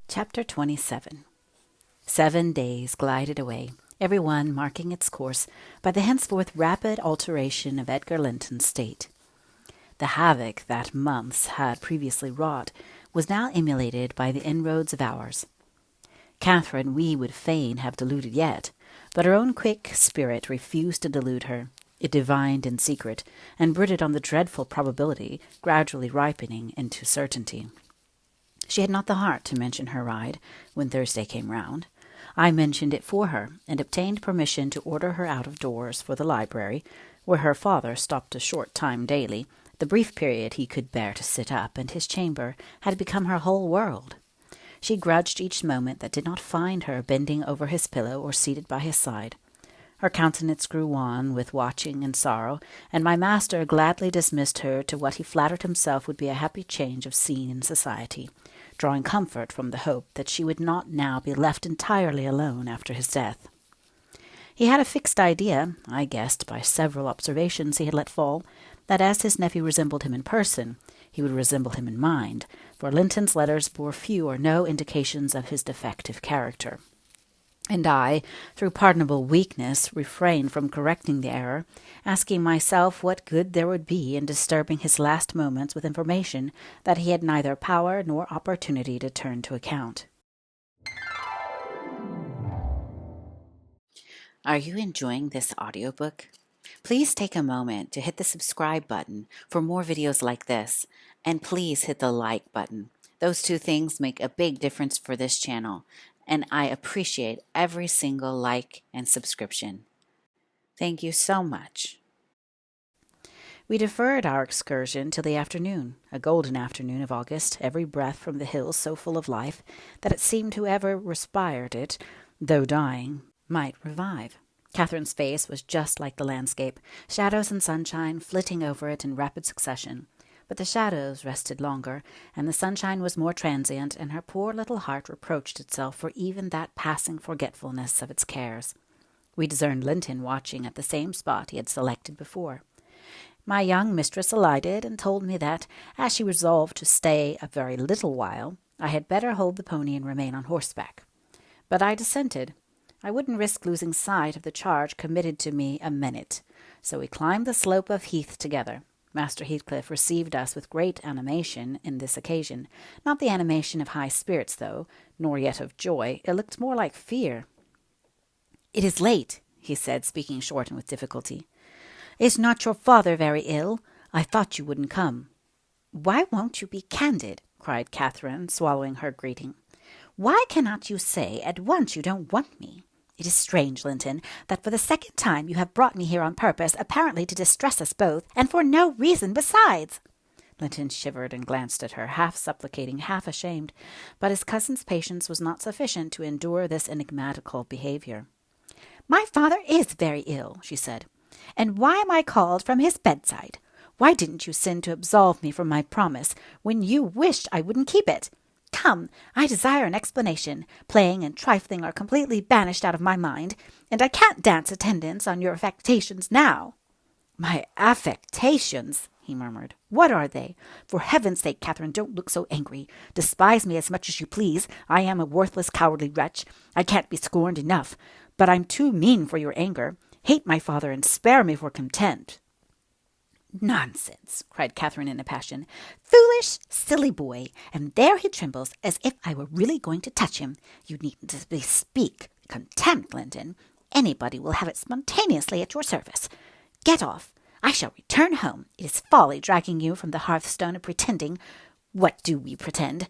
Chapter 27. 7 days glided away, every one marking its course by the henceforth rapid alteration of Edgar Linton's state. The havoc that months had previously wrought was now emulated by the inroads of hours. Catherine we would fain have deluded yet, but her own quick spirit refused to delude her. It divined in secret, and brooded on the dreadful probability gradually ripening into certainty. She had not the heart to mention her ride when Thursday came round. I mentioned it for her, and obtained permission to order her out of doors for the library, where her father stopped a short time daily, the brief period he could bear to sit up, and his chamber had become her whole world. She grudged each moment that did not find her bending over his pillow or seated by his side. Her countenance grew wan with watching and sorrow, and my master gladly dismissed her to what he flattered himself would be a happy change of scene in society, drawing comfort from the hope that she would not now be left entirely alone after his death. He had a fixed idea, I guessed by several observations he had let fall, that as his nephew resembled him in person, he would resemble him in mind, for Linton's letters bore few or no indications of his defective character. And I, through pardonable weakness, refrained from correcting the error, asking myself what good there would be in disturbing his last moments with information that he had neither power nor opportunity to turn to account. Are you enjoying this audiobook? Please take a moment to hit the subscribe button for more videos like this, and please hit the like button. Those two things make a big difference for this channel, and I appreciate every single like and subscription. Thank you so much. We deferred our excursion till the afternoon, a golden afternoon of August, every breath from the hills so full of life that it seemed whoever respired it, though dying, might revive. Catherine's face was just like the landscape, shadows and sunshine flitting over it in rapid succession. But the shadows rested longer, and the sunshine was more transient, and her poor little heart reproached itself for even that passing forgetfulness of its cares. We discerned Linton watching at the same spot he had selected before. My young mistress alighted, and told me that, as she resolved to stay a very little while, I had better hold the pony and remain on horseback. But I dissented. I wouldn't risk losing sight of the charge committed to me a minute, so we climbed the slope of heath together. Master Heathcliff received us with great animation in this occasion, not the animation of high spirits, though, nor yet of joy. It looked more like fear. "It is late," he said, speaking short and with difficulty. "Is not your father very ill? I thought you wouldn't come." "Why won't you be candid?" cried Catherine, swallowing her greeting. "Why cannot you say at once you don't want me? It is strange, Linton, that for the second time you have brought me here on purpose, apparently to distress us both, and for no reason besides." Linton shivered and glanced at her, half supplicating, half ashamed, but his cousin's patience was not sufficient to endure this enigmatical behavior. "My father is very ill," she said, "and why am I called from his bedside? Why didn't you send to absolve me from my promise, when you wished I wouldn't keep it? Come, I desire an explanation. Playing and trifling are completely banished out of my mind, and I can't dance attendance on your affectations now." "My affectations!" he murmured. "What are they? For heaven's sake, Catherine, don't look so angry. Despise me as much as you please. I am a worthless, cowardly wretch. I can't be scorned enough, but I'm too mean for your anger. Hate my father and spare me for contempt." "Nonsense!" cried Catherine in a passion. "Foolish, silly boy! And there he trembles, as if I were really going to touch him. You needn't bespeak contempt, Linton. Anybody will have it spontaneously at your service. Get off. I shall return home. It is folly dragging you from the hearthstone and pretending. What do we pretend?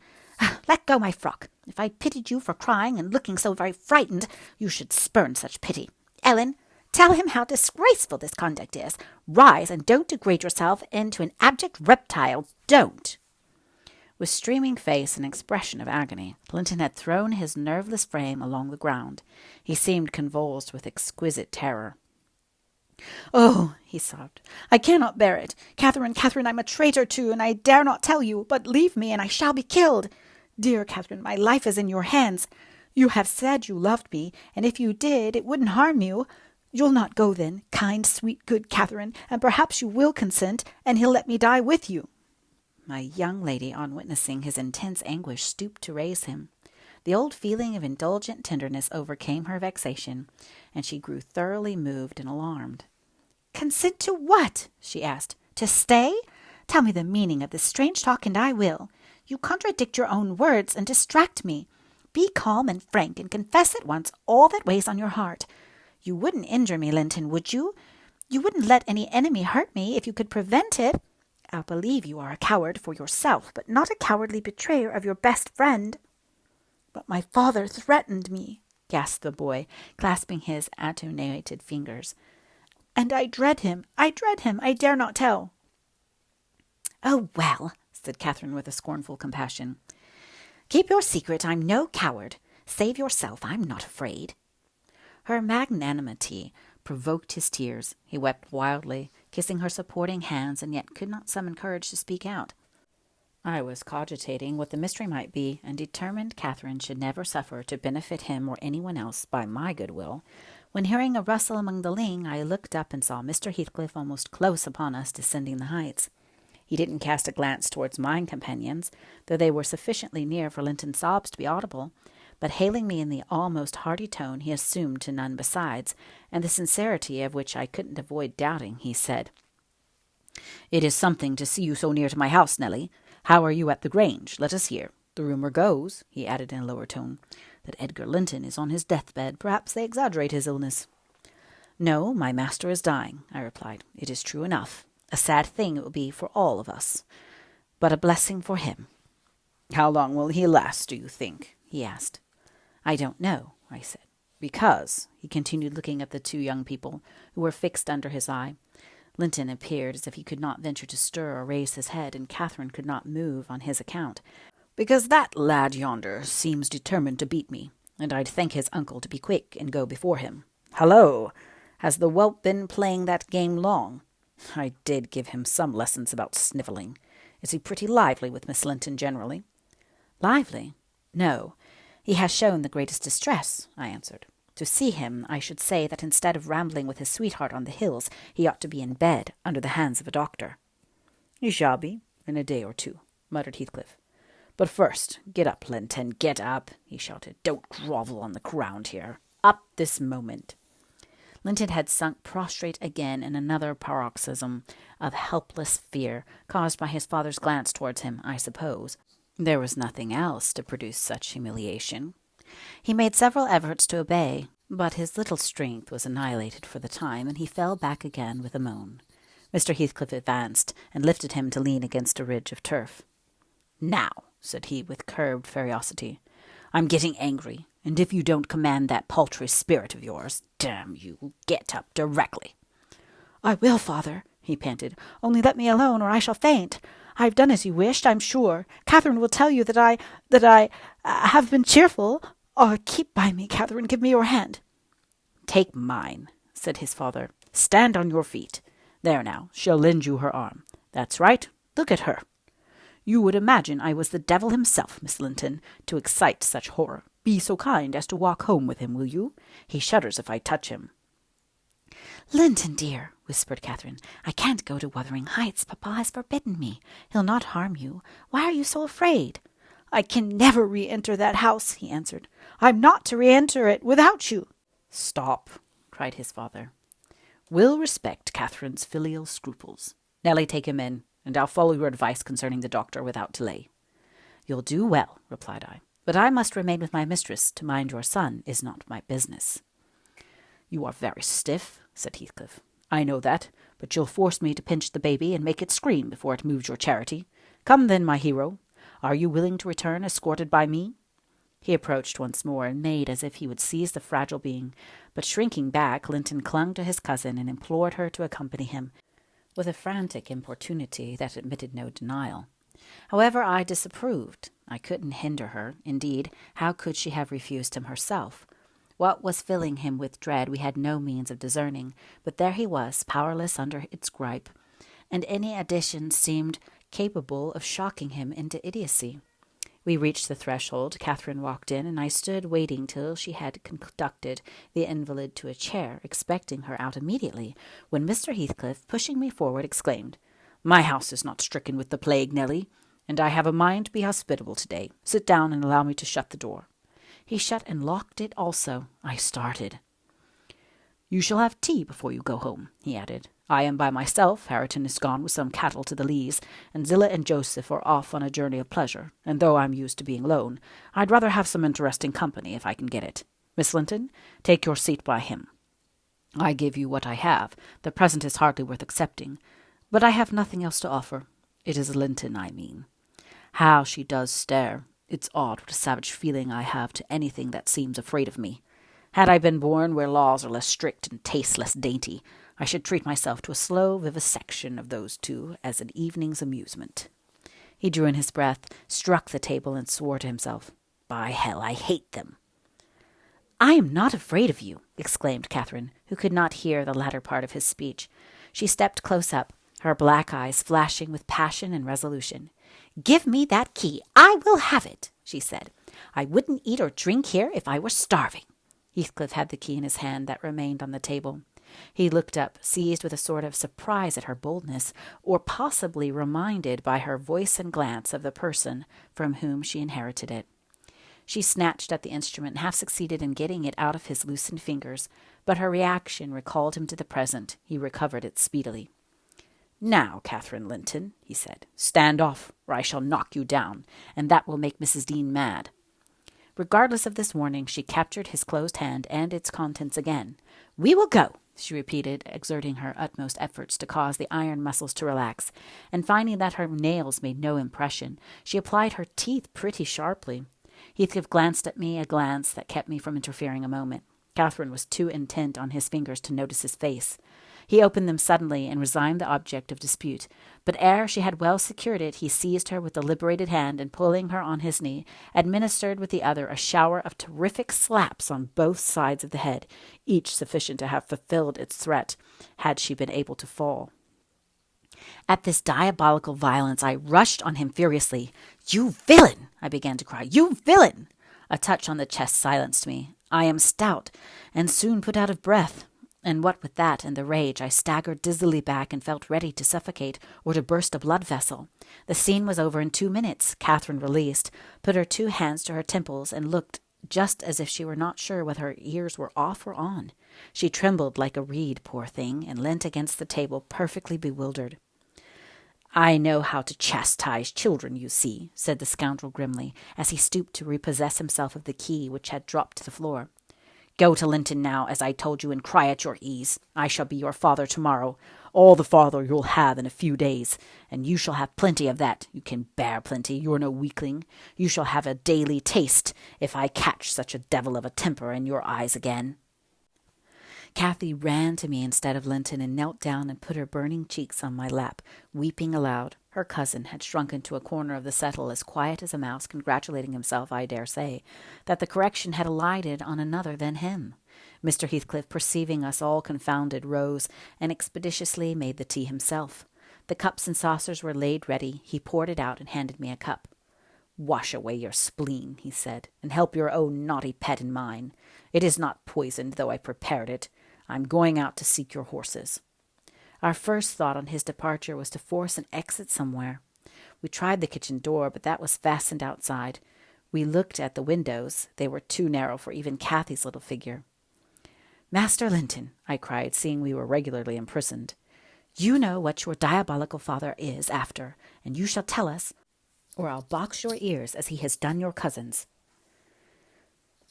Let go my frock. If I pitied you for crying and looking so very frightened, you should spurn such pity. Ellen, tell him how disgraceful this conduct is. Rise, and don't degrade yourself into an abject reptile. Don't." With streaming face and expression of agony, Linton had thrown his nerveless frame along the ground. He seemed convulsed with exquisite terror. "Oh," he sobbed, "I cannot bear it. Catherine, Catherine, I'm a traitor too, and I dare not tell you, but leave me, and I shall be killed. Dear Catherine, my life is in your hands. You have said you loved me, and if you did, it wouldn't harm you. You'll not go then, kind, sweet, good Catherine, and perhaps you will consent, and he'll let me die with you." My young lady, on witnessing his intense anguish, stooped to raise him. The old feeling of indulgent tenderness overcame her vexation, and she grew thoroughly moved and alarmed. "Consent to what?" she asked. "To stay? Tell me the meaning of this strange talk, and I will. You contradict your own words and distract me. Be calm and frank, and confess at once all that weighs on your heart. You wouldn't injure me, Linton, would you? You wouldn't let any enemy hurt me if you could prevent it. I'll believe you are a coward for yourself, but not a cowardly betrayer of your best friend." "But my father threatened me," gasped the boy, clasping his attenuated fingers. "And I dread him. I dare not tell." "Oh, well," said Catherine with a scornful compassion. "Keep your secret. I'm no coward. Save yourself. I'm not afraid." Her magnanimity provoked his tears. He wept wildly, kissing her supporting hands, and yet could not summon courage to speak out. I was cogitating what the mystery might be, and determined Catherine should never suffer to benefit him or anyone else by my goodwill, when, hearing a rustle among the ling, I looked up and saw Mr. Heathcliff almost close upon us, descending the heights. He didn't cast a glance towards my companions, though they were sufficiently near for Linton's sobs to be audible, but hailing me in the almost hearty tone he assumed to none besides, and the sincerity of which I couldn't avoid doubting, he said, "It is something to see you so near to my house, Nelly. How are you at the Grange? Let us hear. The rumour goes," he added in a lower tone, "that Edgar Linton is on his deathbed. Perhaps they exaggerate his illness." "No, my master is dying," I replied. "It is true enough. A sad thing it will be for all of us, but a blessing for him." "How long will he last, do you think?" he asked. "I don't know," I said. "Because," he continued, looking at the two young people, who were fixed under his eye, Linton appeared as if he could not venture to stir or raise his head, and Catherine could not move on his account, "because that lad yonder seems determined to beat me, and I'd thank his uncle to be quick and go before him. Hallo! Has the whelp been playing that game long? I did give him some lessons about snivelling. Is he pretty lively with Miss Linton generally?" "Lively? No. He has shown the greatest distress," I answered. "To see him, I should say that instead of rambling with his sweetheart on the hills, he ought to be in bed, under the hands of a doctor." "He shall be, in a day or two," muttered Heathcliff. "But first, get up, Linton, get up," he shouted. "Don't grovel on the ground here. Up this moment." Linton had sunk prostrate again in another paroxysm of helpless fear, caused by his father's glance towards him, I suppose. There was nothing else to produce such humiliation. He made several efforts to obey, but his little strength was annihilated for the time, and he fell back again with a moan. Mr. Heathcliff advanced and lifted him to lean against a ridge of turf. "Now," said he with curbed ferocity, "I'm getting angry, and if you don't command that paltry spirit of yours, damn you, get up directly." "I will, father," he panted. "Only let me alone, or I shall faint. I've done as you wished, I'm sure. Catherine will tell you that I have been cheerful. Oh, keep by me, Catherine. Give me your hand." "Take mine," said his father. "Stand on your feet. There now, she'll lend you her arm. That's right. Look at her. You would imagine I was the devil himself, Miss Linton, to excite such horror. Be so kind as to walk home with him, will you? He shudders if I touch him." "Linton, dear," whispered Catherine, "I can't go to Wuthering Heights. Papa has forbidden me. He'll not harm you. Why are you so afraid?" "I can never re-enter that house," he answered. "I'm not to re-enter it without you." "Stop," cried his father. "We'll respect Catherine's filial scruples. Nelly, take him in, and I'll follow your advice concerning the doctor without delay." "You'll do well," replied I, "but I must remain with my mistress. To mind your son is not my business." "You are very stiff," said Heathcliff. "I know that, but you'll force me to pinch the baby and make it scream before it moves your charity. Come then, my hero. Are you willing to return escorted by me?" He approached once more and made as if he would seize the fragile being, but shrinking back, Linton clung to his cousin and implored her to accompany him, with a frantic importunity that admitted no denial. However, I disapproved. I couldn't hinder her. Indeed, how could she have refused him herself? What was filling him with dread we had no means of discerning, but there he was, powerless under its gripe, and any addition seemed capable of shocking him into idiocy. We reached the threshold. Catherine walked in, and I stood waiting till she had conducted the invalid to a chair, expecting her out immediately, when Mr. Heathcliff, pushing me forward, exclaimed, "My house is not stricken with the plague, Nelly, and I have a mind to be hospitable today. Sit down and allow me to shut the door." He shut and locked it also. I started. "You shall have tea before you go home," he added. "I am by myself. Hareton is gone with some cattle to the Leas, and Zillah and Joseph are off on a journey of pleasure, and though I'm used to being alone, I'd rather have some interesting company if I can get it. Miss Linton, take your seat by him. I give you what I have. The present is hardly worth accepting, but I have nothing else to offer. It is Linton, I mean. How she does stare! It's odd what a savage feeling I have to anything that seems afraid of me. Had I been born where laws are less strict and tastes less dainty, I should treat myself to a slow vivisection of those two as an evening's amusement." He drew in his breath, struck the table, and swore to himself. "By hell, I hate them." "I am not afraid of you," exclaimed Catherine, who could not hear the latter part of his speech. She stepped close up, her black eyes flashing with passion and resolution. "Give me that key. I will have it," she said. "I wouldn't eat or drink here if I were starving." Heathcliff had the key in his hand that remained on the table. He looked up, seized with a sort of surprise at her boldness, or possibly reminded by her voice and glance of the person from whom she inherited it. She snatched at the instrument and half succeeded in getting it out of his loosened fingers, but her reaction recalled him to the present. He recovered it speedily. "Now, Catherine Linton," he said, "stand off, or I shall knock you down, and that will make Mrs. Dean mad." Regardless of this warning, she captured his closed hand and its contents again. "We will go," she repeated, exerting her utmost efforts to cause the iron muscles to relax, and finding that her nails made no impression, she applied her teeth pretty sharply. Heathcliff glanced at me, a glance that kept me from interfering a moment. Catherine was too intent on his fingers to notice his face. He opened them suddenly and resigned the object of dispute, but ere she had well secured it, he seized her with the liberated hand and, pulling her on his knee, administered with the other a shower of terrific slaps on both sides of the head, each sufficient to have fulfilled its threat, had she been able to fall. At this diabolical violence I rushed on him furiously. "You villain!" I began to cry. "You villain!" A touch on the chest silenced me. I am stout, and soon put out of breath, and what with that and the rage, I staggered dizzily back and felt ready to suffocate or to burst a blood vessel. The scene was over in 2 minutes. Catherine released, put her 2 hands to her temples, and looked just as if she were not sure whether her ears were off or on. She trembled like a reed, poor thing, and leant against the table, perfectly bewildered. "I know how to chastise children, you see," said the scoundrel grimly, as he stooped to repossess himself of the key which had dropped to the floor. "Go to Linton now, as I told you, and cry at your ease. I shall be your father tomorrow, all the father you'll have in a few days, and you shall have plenty of that. You can bear plenty, you're no weakling. You shall have a daily taste, if I catch such a devil of a temper in your eyes again." Cathy ran to me instead of Linton and knelt down and put her burning cheeks on my lap, weeping aloud. Her cousin had shrunk into a corner of the settle, as quiet as a mouse, congratulating himself, I dare say, that the correction had alighted on another than him. Mr. Heathcliff, perceiving us all confounded, rose and expeditiously made the tea himself. The cups and saucers were laid ready. He poured it out and handed me a cup. "Wash away your spleen," he said, "and help your own naughty pet in mine. It is not poisoned, though I prepared it. I'm going out to seek your horses." Our first thought on his departure was to force an exit somewhere. We tried the kitchen door, but that was fastened outside. We looked at the windows. They were too narrow for even Cathy's little figure. "Master Linton," I cried, seeing we were regularly imprisoned, "you know what your diabolical father is after, and you shall tell us, or I'll box your ears as he has done your cousins."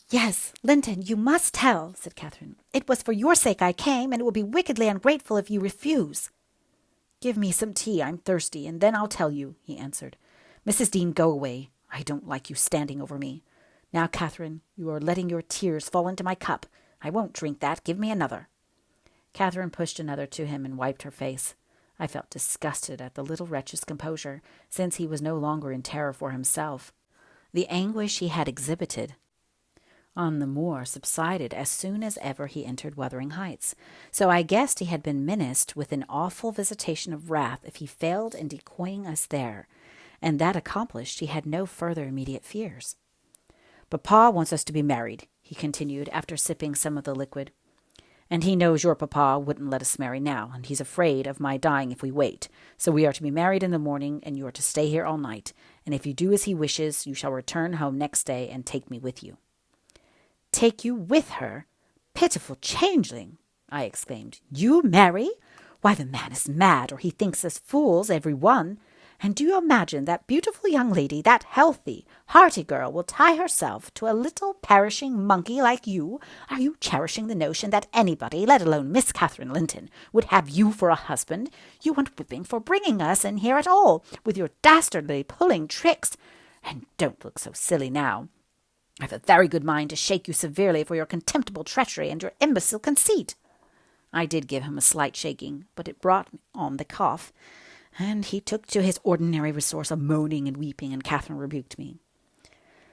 "Yes, Linton, you must tell," said Catherine. "It was for your sake I came, and it will be wickedly ungrateful if you refuse." "Give me some tea, I'm thirsty, and then I'll tell you," he answered. "Mrs. Dean, go away. I don't like you standing over me. Now, Catherine, you are letting your tears fall into my cup. I won't drink that. Give me another." Catherine pushed another to him and wiped her face. I felt disgusted at the little wretch's composure, since he was no longer in terror for himself. The anguish he had exhibited on the moor subsided as soon as ever he entered Wuthering Heights, so I guessed he had been menaced with an awful visitation of wrath if he failed in decoying us there, and that accomplished, he had no further immediate fears. "Papa wants us to be married," he continued, after sipping some of the liquid, "and he knows your papa wouldn't let us marry now, and he's afraid of my dying if we wait, so we are to be married in the morning, and you are to stay here all night, and if you do as he wishes, you shall return home next day and take me with you." take you with her. Pitiful changeling, I exclaimed. You marry? Why, the man is mad, or he thinks us fools, every one. And do you imagine that beautiful young lady, that healthy, hearty girl, will tie herself to a little perishing monkey like you? Are you cherishing the notion that anybody, let alone Miss Catherine Linton, would have you for a husband? You want whipping for bringing us in here at all, with your dastardly pulling tricks. And don't look so silly now. I've a very good mind to shake you severely for your contemptible treachery and your imbecile conceit. I did give him a slight shaking, but it brought on the cough, and he took to his ordinary resource of moaning and weeping, and Catherine rebuked me.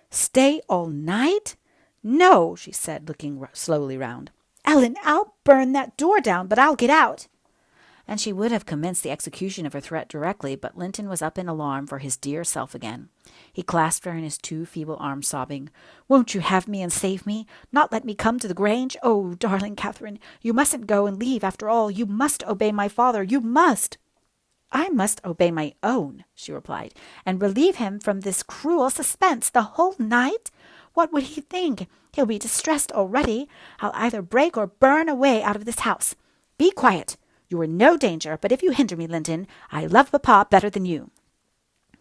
Stay all night? No, she said, looking slowly round. Ellen, I'll burn that door down, but I'll get out. And she would have commenced the execution of her threat directly, but Linton was up in alarm for his dear self again. He clasped her in his two feeble arms, sobbing, Won't you have me and save me? Not let me come to the Grange? Oh, darling Catherine, you mustn't go and leave after all. You must obey my father. You must. I must obey my own, she replied, and relieve him from this cruel suspense the whole night? What would he think? He'll be distressed already. I'll either break or burn away out of this house. Be quiet. You are in no danger, but if you hinder me, Linton, I love papa better than you.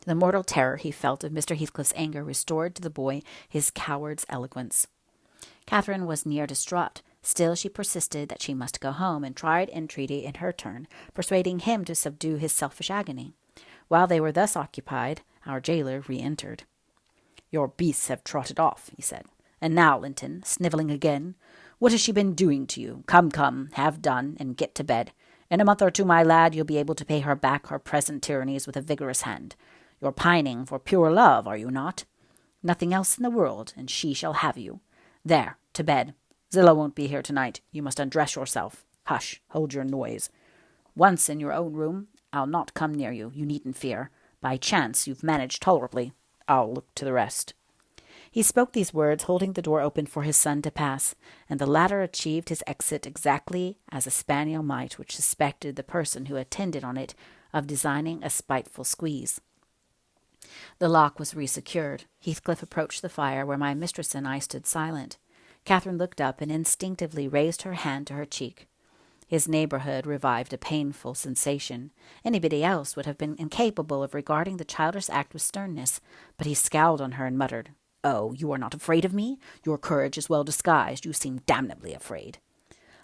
The mortal terror he felt of Mr. Heathcliff's anger restored to the boy his coward's eloquence. Catherine was near distraught. Still she persisted that she must go home, and tried entreaty in her turn, persuading him to subdue his selfish agony. While they were thus occupied, our jailer re-entered. Your beasts have trotted off, he said. And now, Linton, snivelling again, what has she been doing to you? Come, have done, and get to bed. In a month or two, my lad, you'll be able to pay her back her present tyrannies with a vigorous hand. You're pining for pure love, are you not? Nothing else in the world, and she shall have you. There, to bed. Zillah won't be here tonight. You must undress yourself. Hush, hold your noise. Once in your own room, I'll not come near you. You needn't fear. By chance, you've managed tolerably. I'll look to the rest. He spoke these words, holding the door open for his son to pass, and the latter achieved his exit exactly as a spaniel might which suspected the person who attended on it of designing a spiteful squeeze. The lock was resecured. Heathcliff approached the fire, where my mistress and I stood silent. Catherine looked up and instinctively raised her hand to her cheek. His neighborhood revived a painful sensation. Anybody else would have been incapable of regarding the childish act with sternness, but he scowled on her and muttered, Oh, you are not afraid of me? Your courage is well disguised. You seem damnably afraid.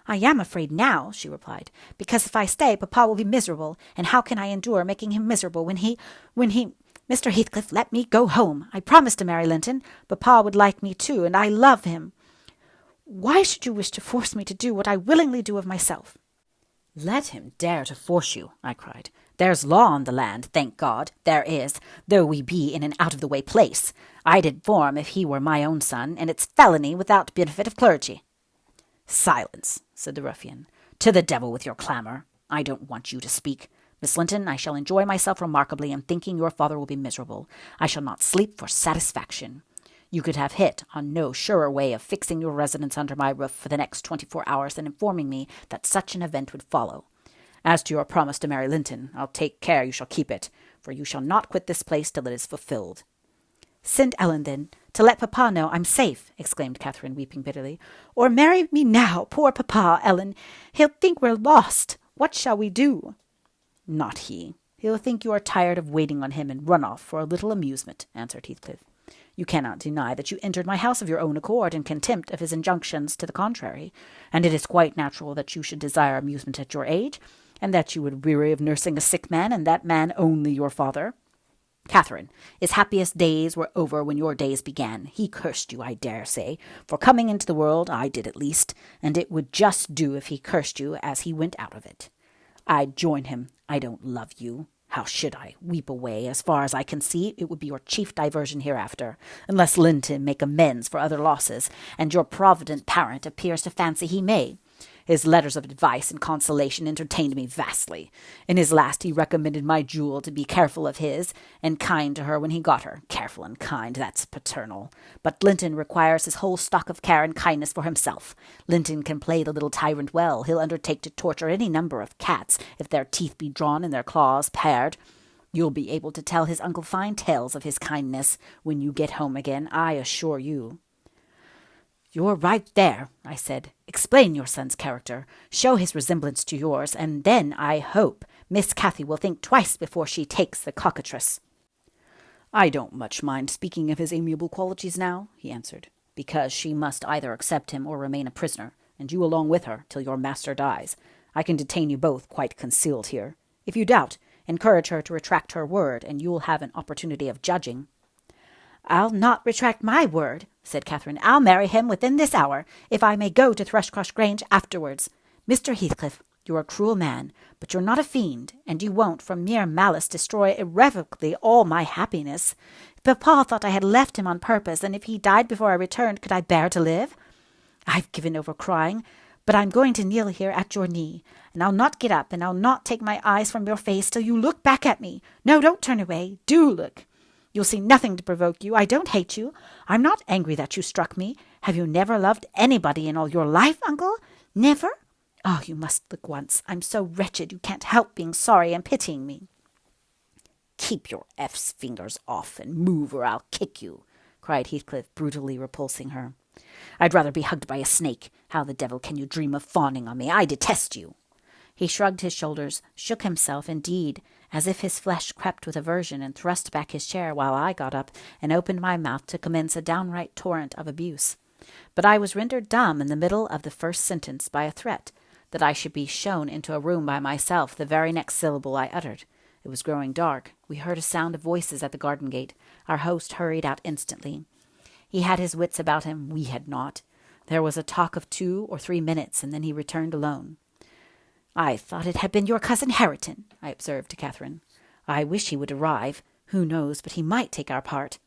I am afraid now, she replied, because if I stay, papa will be miserable, and how can I endure making him miserable when he... Mr. Heathcliff, let me go home. I promised to marry Linton. Papa would like me too, and I love him. Why should you wish to force me to do what I willingly do of myself? Let him dare to force you, I cried. There's law on the land, thank God, there is, though we be in an out-of-the-way place. I'd inform if he were my own son, and it's felony without benefit of clergy. Silence, said the ruffian. To the devil with your clamour. I don't want you to speak. Miss Linton, I shall enjoy myself remarkably in thinking your father will be miserable. I shall not sleep for satisfaction. You could have hit on no surer way of fixing your residence under my roof for the next 24 hours than informing me that such an event would follow. As to your promise to marry Linton, I'll take care you shall keep it, for you shall not quit this place till it is fulfilled. Send Ellen, then, to let papa know I'm safe, exclaimed Catherine, weeping bitterly. Or marry me now, poor papa, Ellen. He'll think we're lost. What shall we do? Not he. He'll think you are tired of waiting on him and run off for a little amusement, answered Heathcliff. You cannot deny that you entered my house of your own accord in contempt of his injunctions to the contrary, and it is quite natural that you should desire amusement at your age, and that you would weary of nursing a sick man, and that man only your father. Catherine, his happiest days were over when your days began. He cursed you, I dare say, for coming into the world. I did at least, and it would just do if he cursed you as he went out of it. I'd join him. I don't love you. How should I? Weep away. As far as I can see, it would be your chief diversion hereafter, unless Linton make amends for other losses, and your provident parent appears to fancy he may. His letters of advice and consolation entertained me vastly. In his last he recommended my jewel to be careful of his, and kind to her when he got her. Careful and kind, that's paternal. But Linton requires his whole stock of care and kindness for himself. Linton can play the little tyrant well. He'll undertake to torture any number of cats, if their teeth be drawn and their claws pared. You'll be able to tell his uncle fine tales of his kindness when you get home again, I assure you. You're right there, I said. Explain your son's character. Show his resemblance to yours, and then I hope Miss Cathy will think twice before she takes the cockatrice. I don't much mind speaking of his amiable qualities now, he answered, because she must either accept him or remain a prisoner, and you along with her till your master dies. I can detain you both quite concealed here. If you doubt, encourage her to retract her word, and you'll have an opportunity of judging. I'll not retract my word, said Catherine. I'll marry him within this hour, if I may go to Thrushcross Grange afterwards. Mr. Heathcliff, you're a cruel man, but you're not a fiend, and you won't, from mere malice, destroy irrevocably all my happiness. Papa thought I had left him on purpose, and if he died before I returned, could I bear to live? I've given over crying, but I'm going to kneel here at your knee, and I'll not get up, and I'll not take my eyes from your face till you look back at me. No, don't turn away. Do look. You'll see nothing to provoke you. I don't hate you. I'm not angry that you struck me. Have you never loved anybody in all your life, uncle? Never? Oh, you must look once. I'm so wretched you can't help being sorry and pitying me. Keep your F's fingers off and move or I'll kick you, cried Heathcliff, brutally repulsing her. I'd rather be hugged by a snake. How the devil can you dream of fawning on me? I detest you. He shrugged his shoulders, shook himself, indeed, as if his flesh crept with aversion, and thrust back his chair while I got up and opened my mouth to commence a downright torrent of abuse. But I was rendered dumb in the middle of the first sentence by a threat that I should be shown into a room by myself the very next syllable I uttered. It was growing dark. We heard a sound of voices at the garden gate. Our host hurried out instantly. He had his wits about him. We had not. There was a talk of 2 or 3 minutes, and then he returned alone. I thought it had been your cousin Hareton, I observed to Catherine. I wish he would arrive. Who knows but he might take our part.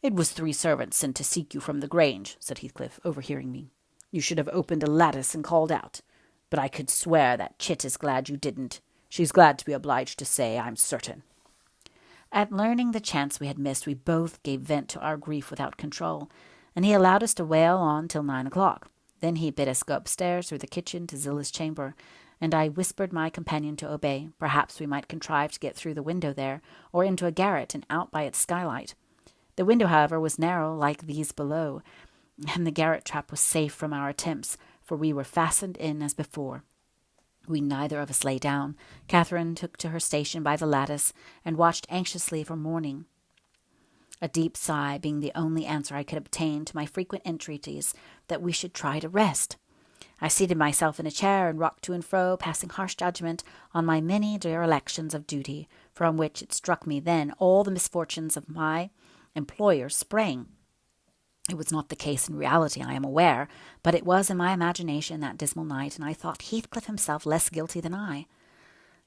It was 3 servants sent to seek you from the Grange, said Heathcliff, overhearing me. You should have opened a lattice and called out. But I could swear that Chit is glad you didn't. She's glad to be obliged to say, I'm certain. At learning the chance we had missed, we both gave vent to our grief without control, and he allowed us to wail on till 9 o'clock. Then he bid us go upstairs through the kitchen to Zilla's chamber, and I whispered my companion to obey. Perhaps we might contrive to get through the window there, or into a garret and out by its skylight. The window, however, was narrow like these below, and the garret trap was safe from our attempts, for we were fastened in as before. We neither of us lay down. Catherine took to her station by the lattice, and watched anxiously for morning, a deep sigh being the only answer I could obtain to my frequent entreaties that we should try to rest. I seated myself in a chair and rocked to and fro, passing harsh judgment on my many derelictions of duty, from which it struck me then all the misfortunes of my employer sprang. It was not the case in reality, I am aware, but it was in my imagination that dismal night, and I thought Heathcliff himself less guilty than I.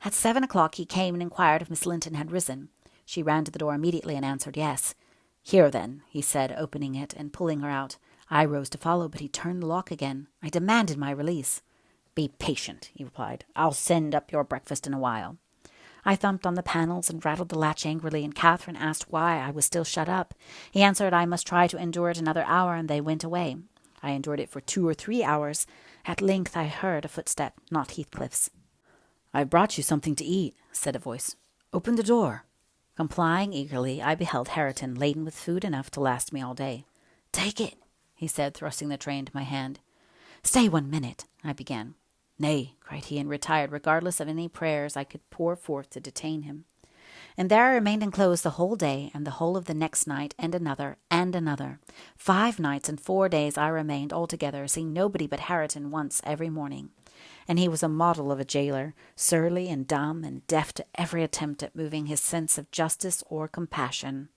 At 7 o'clock he came and inquired if Miss Linton had risen. She ran to the door immediately and answered yes. Here, then, he said, opening it and pulling her out. I rose to follow, but he turned the lock again. I demanded my release. Be patient, he replied. I'll send up your breakfast in a while. I thumped on the panels and rattled the latch angrily, and Catherine asked why I was still shut up. He answered I must try to endure it another hour, and they went away. I endured it for 2 or 3 hours. At length I heard a footstep, not Heathcliff's. I've brought you something to eat, said a voice. Open the door. Complying eagerly, I beheld Hareton laden with food enough to last me all day. Take it, he said, thrusting the tray into my hand. Stay 1 minute, I began. Nay, cried he, and retired, regardless of any prayers I could pour forth to detain him. And there I remained enclosed the whole day, and the whole of the next night, and another, and another. 5 nights and 4 days I remained altogether, seeing nobody but Hareton once every morning. And he was a model of a jailer, surly and dumb and deaf to every attempt at moving his sense of justice or compassion.